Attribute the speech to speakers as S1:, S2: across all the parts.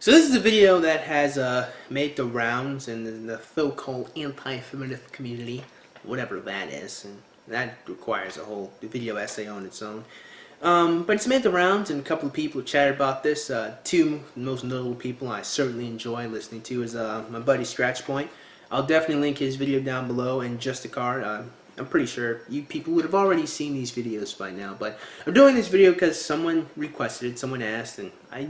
S1: So this is a video that has made the rounds in the so-called anti-feminist community, whatever that is, and that requires a whole video essay on its own. But it's made the rounds, and a couple of people chatted about this. Two most notable people I certainly enjoy listening to is my buddy Scratchpoint. I'll definitely link his video down below, and Just a Card. I'm pretty sure you people would have already seen these videos by now, but I'm doing this video because someone requested it, someone asked, and I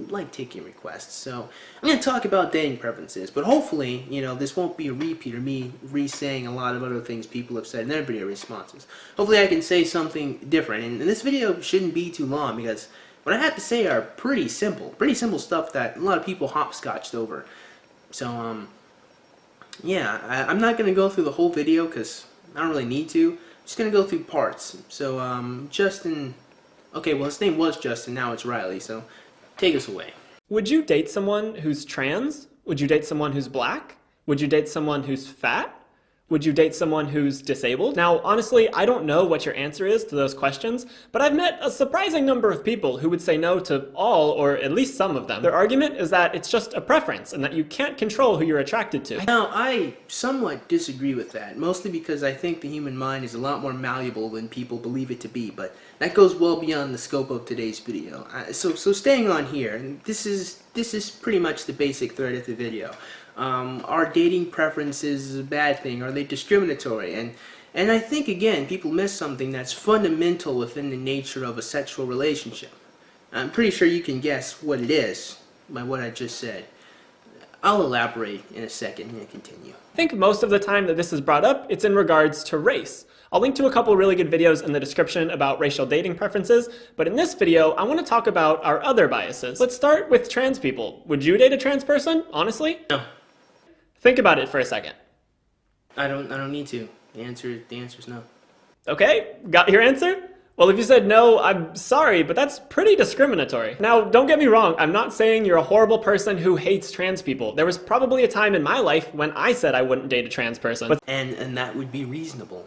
S1: like taking requests. So I'm going to talk about dating preferences, but hopefully, you know, this won't be a repeat of me re-saying a lot of other things people have said in their video responses. Hopefully I can say something different, and this video shouldn't be too long because what I have to say are pretty simple stuff that a lot of people hopscotched over. So, yeah, I'm not going to go through the whole video because I don't really need to. I'm just going to go through parts. So, Justin... Okay, well, his name was Justin, now it's Riley, so take us away.
S2: Would you date someone who's trans? Would you date someone who's black? Would you date someone who's fat? Would you date someone who's disabled? Now, honestly, I don't know what your answer is to those questions, but I've met a surprising number of people who would say no to all, or at least some of them. Their argument is that it's just a preference, and that you can't control who you're attracted to.
S1: Now, I somewhat disagree with that, mostly because I think the human mind is a lot more malleable than people believe it to be, but that goes well beyond the scope of today's video. So staying on here, and this is pretty much the basic thread of the video. Are dating preferences a bad thing? Are they discriminatory? And I think, again, people miss something that's fundamental within the nature of a sexual relationship. I'm pretty sure you can guess what it is by what I just said. I'll elaborate in a second and continue.
S2: I think most of the time that this is brought up, it's in regards to race. I'll link to a couple really good videos in the description about racial dating preferences, but in this video, I want to talk about our other biases. Let's start with trans people. Would you date a trans person, honestly?
S1: No.
S2: Think about it for a second.
S1: I don't need to. The answer is no.
S2: Okay, got your answer? Well, if you said no, I'm sorry, but that's pretty discriminatory. Now, don't get me wrong, I'm not saying you're a horrible person who hates trans people. There was probably a time in my life when I said I wouldn't date a trans person. But
S1: and that would be reasonable.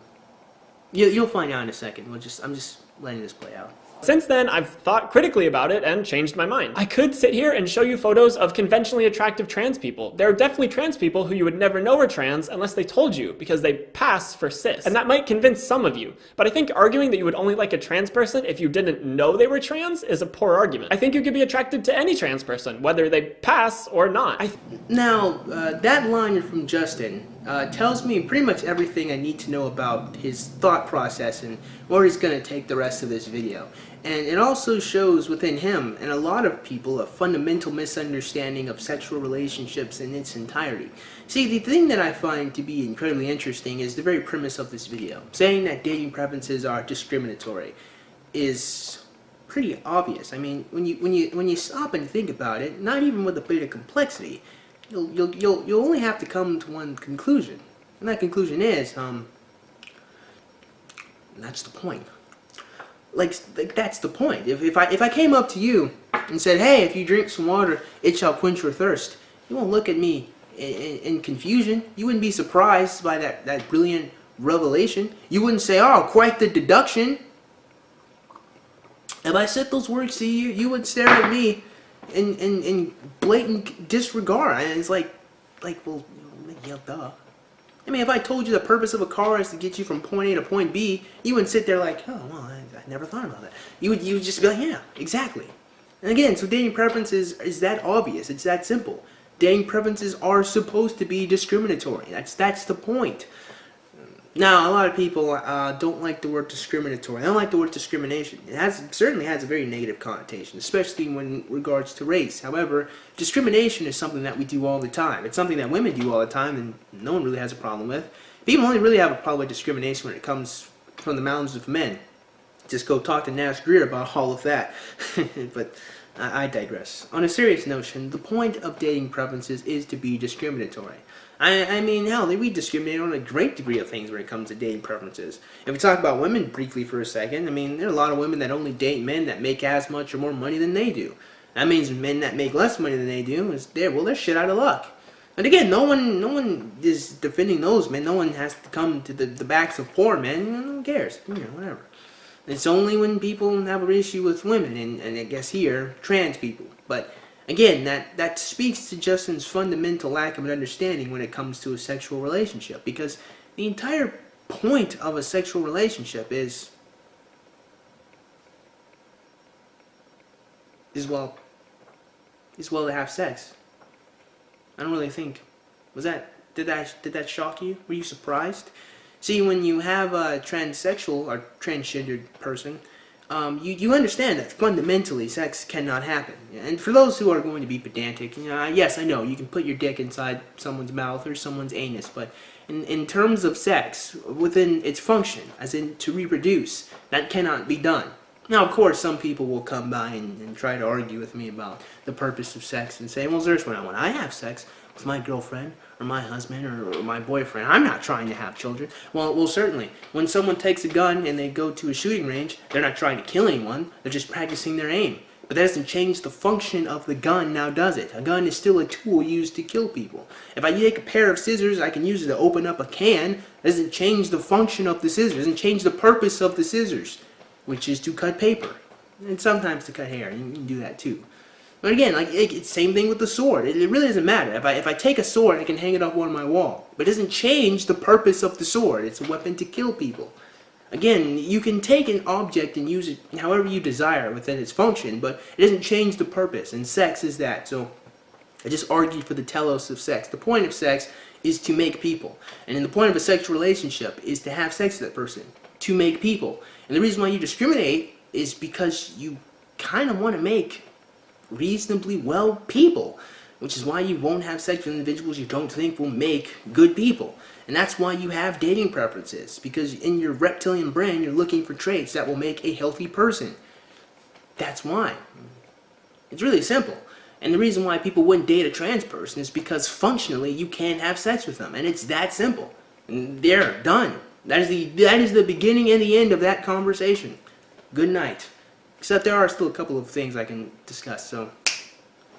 S1: You'll find out in a second. I'm just letting this play out.
S2: Since then, I've thought critically about it and changed my mind. I could sit here and show you photos of conventionally attractive trans people. There are definitely trans people who you would never know are trans unless they told you, because they pass for cis. And that might convince some of you. But I think arguing that you would only like a trans person if you didn't know they were trans is a poor argument. I think you could be attracted to any trans person, whether they pass or not.
S1: Now, that line from Justin tells me pretty much everything I need to know about his thought process and where he's going to take the rest of this video. And it also shows within him and a lot of people a fundamental misunderstanding of sexual relationships in its entirety. See, the thing that I find to be incredibly interesting is the very premise of this video. Saying that dating preferences are discriminatory is pretty obvious. I mean, when you stop and think about it, not even with a bit of complexity, you'll only have to come to one conclusion, and that conclusion is that's the point. Like that's the point. If I came up to you and said, "Hey, if you drink some water, it shall quench your thirst," you won't look at me in confusion. You wouldn't be surprised by that brilliant revelation. You wouldn't say, "Oh, quite the deduction." If I said those words to you, you would stare at me in blatant disregard. And it's like, well, yeah, duh. I mean, if I told you the purpose of a car is to get you from point A to point B, you wouldn't sit there like, oh, well, I never thought about that. You would just be like, yeah, exactly. And again, so dating preferences is that obvious. It's that simple. Dating preferences are supposed to be discriminatory. That's the point. Now, a lot of people don't like the word discriminatory. They don't like the word discrimination. It certainly has a very negative connotation, especially when regards to race. However, discrimination is something that we do all the time. It's something that women do all the time, and no one really has a problem with. People only really have a problem with discrimination when it comes from the mouths of men. Just go talk to Nash Greer about all of that. But I digress. On a serious notion, the point of dating preferences is to be discriminatory. I mean, hell, we discriminate on a great degree of things when it comes to dating preferences. If we talk about women briefly for a second, I mean, there are a lot of women that only date men that make as much or more money than they do. That means men that make less money than they do they're shit out of luck. And again, no one is defending those men. No one has to come to the backs of poor men. Who cares? You know, whatever. It's only when people have an issue with women, and I guess here, trans people. But Again, that speaks to Justin's fundamental lack of an understanding when it comes to a sexual relationship, because the entire point of a sexual relationship is well to have sex. I don't really think, did that shock you? Were you surprised? See, when you have a transsexual or transgendered person, you understand that fundamentally sex cannot happen. And for those who are going to be pedantic, yes, I know, you can put your dick inside someone's mouth or someone's anus, but in terms of sex, within its function, as in to reproduce, that cannot be done. Now, of course, some people will come by and try to argue with me about the purpose of sex and say, well, there's when I have sex with my girlfriend or my husband or my boyfriend, I'm not trying to have children. Well, certainly, when someone takes a gun and they go to a shooting range, they're not trying to kill anyone, they're just practicing their aim. But that doesn't change the function of the gun, now does it? A gun is still a tool used to kill people. If I take a pair of scissors, I can use it to open up a can. That doesn't change the function of the scissors, it doesn't change the purpose of the scissors, which is to cut paper. And sometimes to cut hair, you can do that too. But again, it's the same thing with the sword. It really doesn't matter. If I take a sword, I can hang it up on my wall. But it doesn't change the purpose of the sword. It's a weapon to kill people. Again, you can take an object and use it however you desire within its function, but it doesn't change the purpose, and sex is that. So I just argued for the telos of sex. The point of sex is to make people. And the point of a sexual relationship is to have sex with that person, to make people. And the reason why you discriminate is because you kind of want to make reasonably well people, which is why you won't have sex with individuals you don't think will make good people. And that's why you have dating preferences, because in your reptilian brain you're looking for traits that will make a healthy person. That's why. It's really simple. And the reason why people wouldn't date a trans person is because functionally you can't have sex with them, and it's that simple. And they're done. That is the beginning and the end of that conversation. Good night. Except there are still a couple of things I can discuss, so.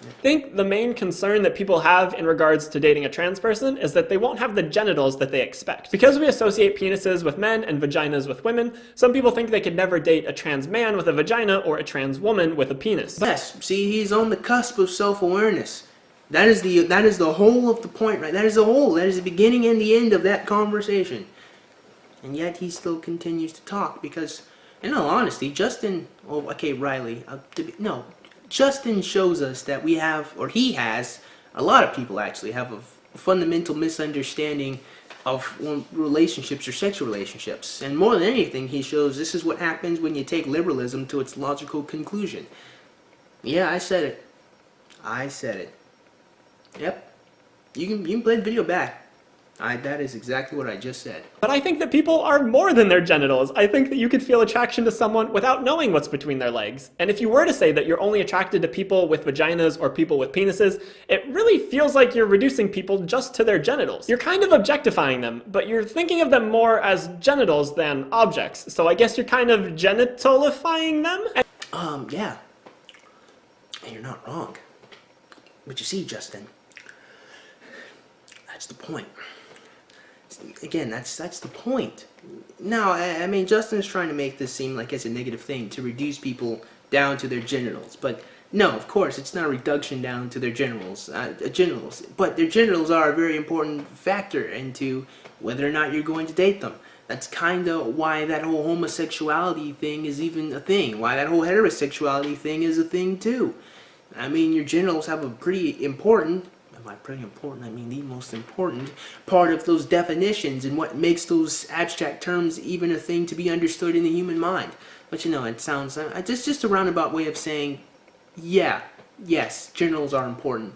S2: I think the main concern that people have in regards to dating a trans person is that they won't have the genitals that they expect. Because we associate penises with men and vaginas with women, some people think they could never date a trans man with a vagina or a trans woman with a penis.
S1: Yes, see, he's on the cusp of self-awareness. That is the whole of the point, right? That is the whole. That is the beginning and the end of that conversation. And yet he still continues to talk because, in all honesty, Justin, Riley, Justin shows us that we have, or he has, a lot of people actually have a fundamental misunderstanding of relationships or sexual relationships. And more than anything, he shows this is what happens when you take liberalism to its logical conclusion. Yeah, I said it. I said it. Yep. You can play the video back. That is exactly what I just said.
S2: But I think that people are more than their genitals. I think that you could feel attraction to someone without knowing what's between their legs. And if you were to say that you're only attracted to people with vaginas or people with penises, it really feels like you're reducing people just to their genitals. You're kind of objectifying them, but you're thinking of them more as genitals than objects. So I guess you're kind of genitalifying them?
S1: Yeah. And you're not wrong. But you see, Justin, that's the point. Again, that's the point. Now, I mean, Justin's trying to make this seem like it's a negative thing to reduce people down to their genitals, but no, of course, it's not a reduction down to their genitals, but their genitals are a very important factor into whether or not you're going to date them. That's kind of why that whole homosexuality thing is even a thing, why that whole heterosexuality thing is a thing too. I mean, your genitals have a pretty important, by pretty important, I mean the most important part of those definitions and what makes those abstract terms even a thing to be understood in the human mind. But it sounds, just a roundabout way of saying, yes, genitals are important.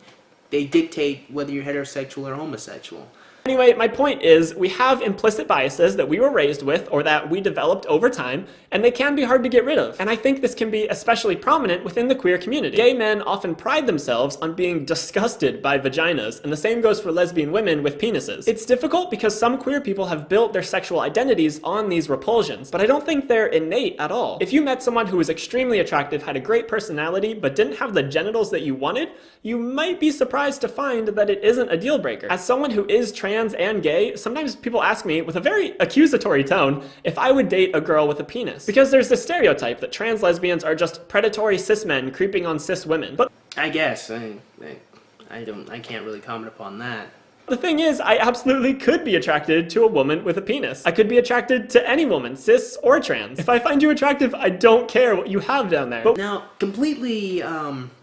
S1: They dictate whether you're heterosexual or homosexual.
S2: Anyway, my point is, we have implicit biases that we were raised with or that we developed over time, and they can be hard to get rid of. And I think this can be especially prominent within the queer community. Gay men often pride themselves on being disgusted by vaginas, and the same goes for lesbian women with penises. It's difficult because some queer people have built their sexual identities on these repulsions, but I don't think they're innate at all. If you met someone who was extremely attractive, had a great personality, but didn't have the genitals that you wanted, you might be surprised to find that it isn't a deal breaker. As someone who is trans and gay, sometimes people ask me with a very accusatory tone if I would date a girl with a penis. Because there's this stereotype that trans lesbians are just predatory cis men creeping on cis women. But
S1: I guess. I can't really comment upon that.
S2: The thing is, I absolutely could be attracted to a woman with a penis. I could be attracted to any woman, cis or trans. If I find you attractive, I don't care what you have down there. But
S1: now, completely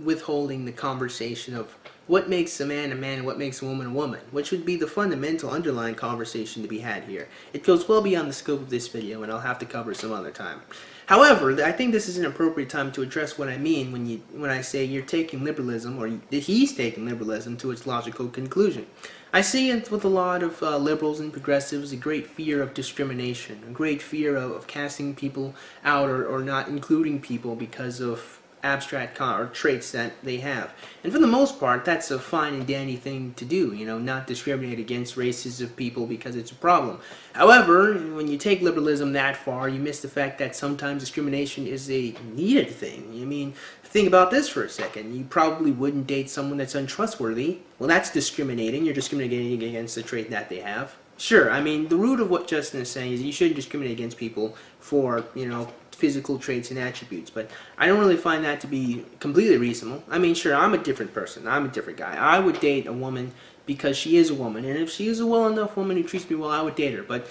S1: withholding the conversation of what makes a man and what makes a woman, which would be the fundamental underlying conversation to be had here. It goes well beyond the scope of this video, and I'll have to cover some other time. However, I think this is an appropriate time to address what I mean when I say you're taking liberalism, or he's taking liberalism to its logical conclusion. I see it with a lot of liberals and progressives a great fear of discrimination, a great fear of casting people out or not including people because of abstract or traits that they have. And for the most part, that's a fine and dandy thing to do, you know, not discriminate against races of people because it's a problem. However, when you take liberalism that far, you miss the fact that sometimes discrimination is a needed thing. I mean, think about this for a second. You probably wouldn't date someone that's untrustworthy. Well, that's discriminating. You're discriminating against the trait that they have. Sure, I mean, the root of what Justin is saying is you shouldn't discriminate against people for, you know, physical traits and attributes, but I don't really find that to be completely reasonable. I mean, sure, I'm a different person. I'm a different guy. I would date a woman because she is a woman, and if she is a well enough woman who treats me well, I would date her. But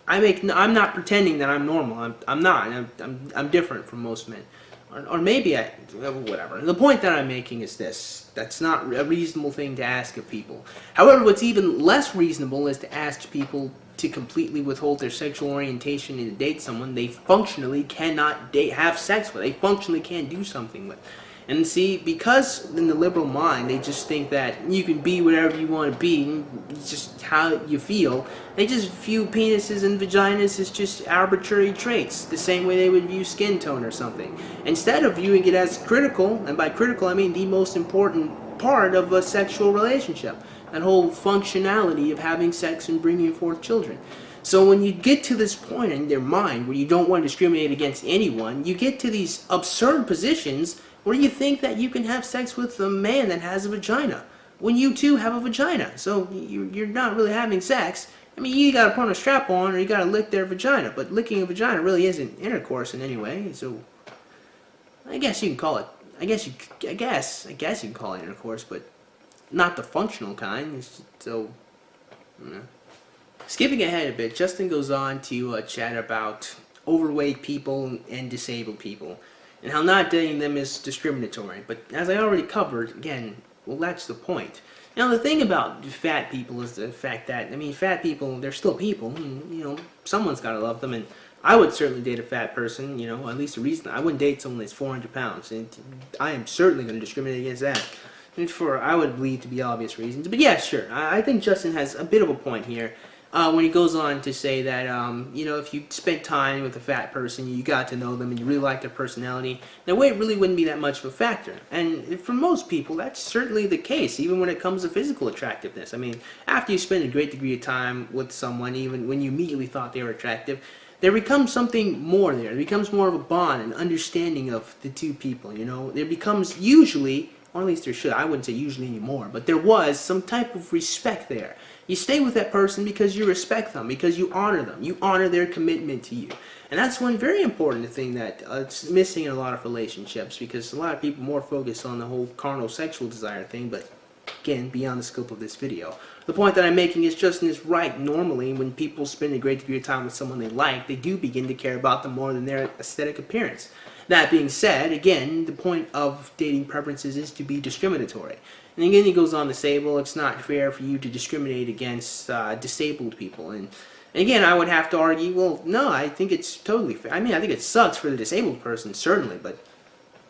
S1: I'm not pretending that I'm normal. I'm not. I'm different from most men. Or maybe whatever. The point that I'm making is this. That's not a reasonable thing to ask of people. However, what's even less reasonable is to ask people to completely withhold their sexual orientation and to date someone they functionally cannot have sex with. They functionally can't do something with. And see, because in the liberal mind, they just think that you can be whatever you want to be, it's just how you feel. They just view penises and vaginas as just arbitrary traits, the same way they would view skin tone or something. Instead of viewing it as critical, and by critical I mean the most important part of a sexual relationship, that whole functionality of having sex and bringing forth children. So when you get to this point in their mind where you don't want to discriminate against anyone, you get to these absurd positions where you think that you can have sex with a man that has a vagina when you too have a vagina. So you're not really having sex. I mean, you gotta put on a strap on or you gotta lick their vagina, but licking a vagina really isn't intercourse in any way. So I guess you can call it. I guess you can call it intercourse, but not the functional kind. So, skipping ahead a bit, Justin goes on to chat about overweight people and disabled people, and how not dating them is discriminatory. But as I already covered, again, well, that's the point. Now, the thing about fat people is the fact that, I mean, fat people, they're still people, and, you know, someone's got to love them, and I would certainly date a fat person, you know, at least a reason. I wouldn't date someone that's 400 pounds, and I am certainly going to discriminate against that. For, I would believe, to be obvious reasons. But yeah, sure, I think Justin has a bit of a point here when he goes on to say that, you know, if you spent time with a fat person, you got to know them, and you really like their personality, their weight really wouldn't be that much of a factor. And for most people, that's certainly the case, even when it comes to physical attractiveness. I mean, after you spend a great degree of time with someone, even when you immediately thought they were attractive, there becomes something more there. There becomes more of a bond, an understanding of the two people, you know. There becomes usually, or at least there should, I wouldn't say usually anymore, but there was some type of respect there. You stay with that person because you respect them, because you honor them. You honor their commitment to you. And that's one very important thing that it's missing in a lot of relationships, because a lot of people more focus on the whole carnal sexual desire thing, but again, beyond the scope of this video. The point that I'm making is Justin is right. Normally, when people spend a great degree of time with someone they like, they do begin to care about them more than their aesthetic appearance. That being said, again, the point of dating preferences is to be discriminatory. And again, he goes on to say, well, it's not fair for you to discriminate against disabled people. And again, I would have to argue, well, no, I think it's totally fair. I mean, I think it sucks for the disabled person, certainly, but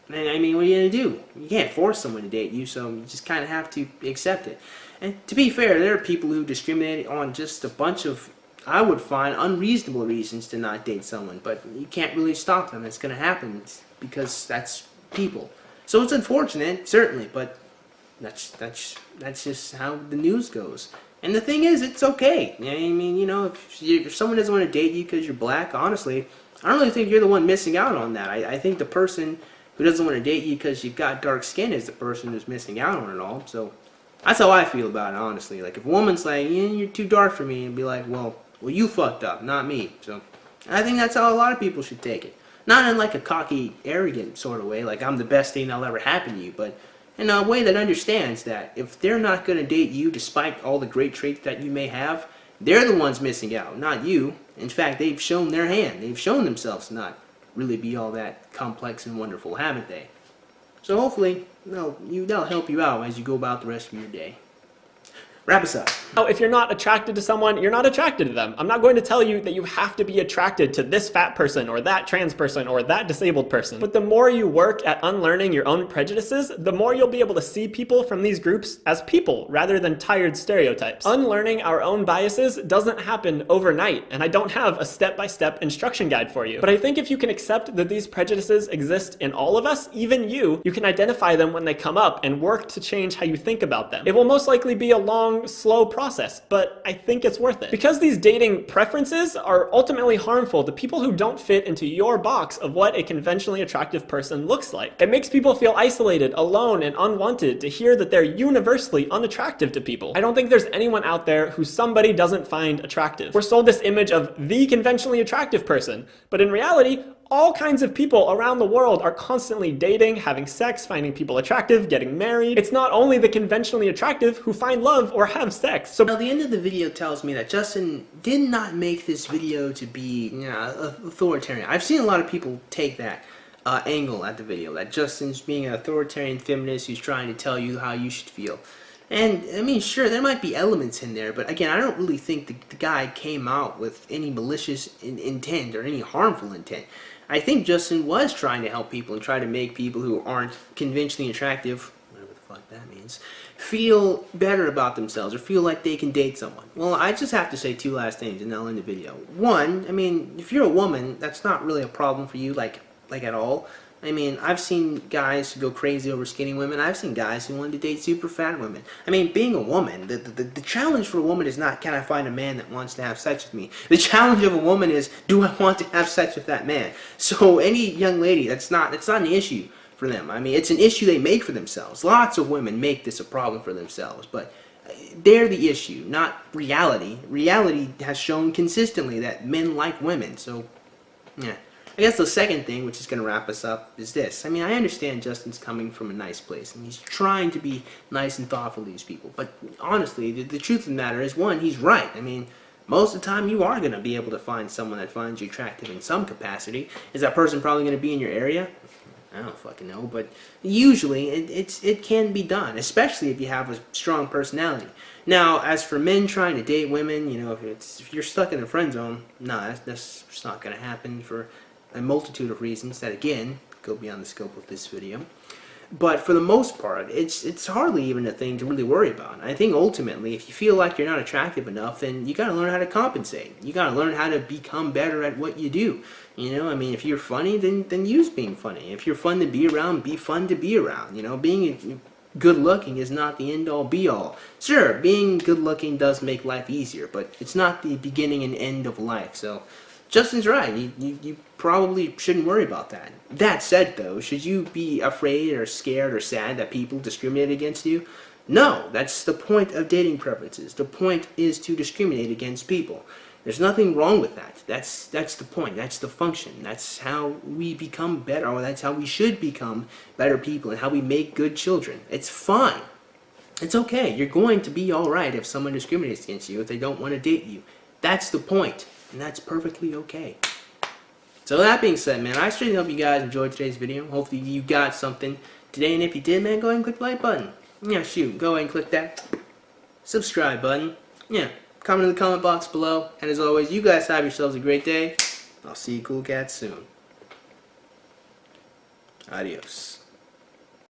S1: I mean, what are you going to do? You can't force someone to date you, so you just kind of have to accept it. And to be fair, there are people who discriminate on just a bunch of, I would find, unreasonable reasons to not date someone, but you can't really stop them. It's going to happen because that's people. So it's unfortunate, certainly, but that's just how the news goes. And the thing is, it's okay. I mean, you know, if someone doesn't want to date you because you're black, honestly, I don't really think you're the one missing out on that. I think the person who doesn't want to date you because you've got dark skin is the person who's missing out on it all. So that's how I feel about it, honestly. Like, if a woman's like, you're too dark for me, and be like, well, you fucked up, not me. So I think that's how a lot of people should take it. Not in like a cocky, arrogant sort of way, like I'm the best thing that'll ever happen to you, but in a way that understands that if they're not going to date you despite all the great traits that you may have, they're the ones missing out, not you. In fact, they've shown their hand. They've shown themselves to not really be all that complex and wonderful, haven't they? So hopefully, that'll help you out as you go about the rest of your day. Wrap us up.
S2: Now, if you're not attracted to someone, you're not attracted to them. I'm not going to tell you that you have to be attracted to this fat person or that trans person or that disabled person. But the more you work at unlearning your own prejudices, the more you'll be able to see people from these groups as people rather than tired stereotypes. Unlearning our own biases doesn't happen overnight, and I don't have a step-by-step instruction guide for you. But I think if you can accept that these prejudices exist in all of us, even you can identify them when they come up and work to change how you think about them. It will most likely be a long, slow process, but I think it's worth it. Because these dating preferences are ultimately harmful to people who don't fit into your box of what a conventionally attractive person looks like. It makes people feel isolated, alone, and unwanted to hear that they're universally unattractive to people. I don't think there's anyone out there who somebody doesn't find attractive. We're sold this image of the conventionally attractive person, but in reality, all kinds of people around the world are constantly dating, having sex, finding people attractive, getting married. It's not only the conventionally attractive who find love or have sex. So
S1: now the end of the video tells me that Justin did not make this video to be authoritarian. I've seen a lot of people take that angle at the video, that Justin's being an authoritarian feminist who's trying to tell you how you should feel. And, I mean, sure, there might be elements in there, but again, I don't really think the guy came out with any malicious intent or any harmful intent. I think Justin was trying to help people and try to make people who aren't conventionally attractive, whatever the fuck that means, feel better about themselves or feel like they can date someone. Well, I just have to say two last things and I'll end the video. One, I mean, if you're a woman, that's not really a problem for you, like at all. I mean, I've seen guys who go crazy over skinny women. I've seen guys who want to date super fat women. I mean, being a woman, the challenge for a woman is not, can I find a man that wants to have sex with me? The challenge of a woman is, do I want to have sex with that man? So any young lady, that's not an issue for them. I mean, it's an issue they make for themselves. Lots of women make this a problem for themselves, but they're the issue, not reality. Reality has shown consistently that men like women, so, yeah. I guess the second thing, which is going to wrap us up, is this. I mean, I understand Justin's coming from a nice place, and he's trying to be nice and thoughtful to these people. But honestly, the truth of the matter is, one, he's right. I mean, most of the time you are going to be able to find someone that finds you attractive in some capacity. Is that person probably going to be in your area? I don't fucking know, but usually it can be done, especially if you have a strong personality. Now, as for men trying to date women, you know, if you're stuck in the friend zone, no, that's just not going to happen for a multitude of reasons that, again, go beyond the scope of this video. But for the most part, it's hardly even a thing to really worry about. I think ultimately, if you feel like you're not attractive enough, then you got to learn how to compensate. You got to learn how to become better at what you do. You know, I mean, if you're funny, then use being funny. If you're fun to be around, be fun to be around. You know, being good looking is not the end all be all. Sure, being good looking does make life easier, but it's not the beginning and end of life. So Justin's right. You probably shouldn't worry about that. That said, though, should you be afraid or scared or sad that people discriminate against you? No, that's the point of dating preferences. The point is to discriminate against people. There's nothing wrong with that. That's the point. That's the function. That's how we become better, or that's how we should become better people and how we make good children. It's fine. It's okay. You're going to be all right if someone discriminates against you, if they don't want to date you. That's the point. And that's perfectly okay. So that being said, man, I certainly hope you guys enjoyed today's video. Hopefully you got something today, and if you did, man, go ahead and click the like button. Yeah, shoot, go ahead and click that subscribe button. Yeah, comment in the comment box below. And as always, you guys have yourselves a great day. I'll see you cool cats soon. Adios.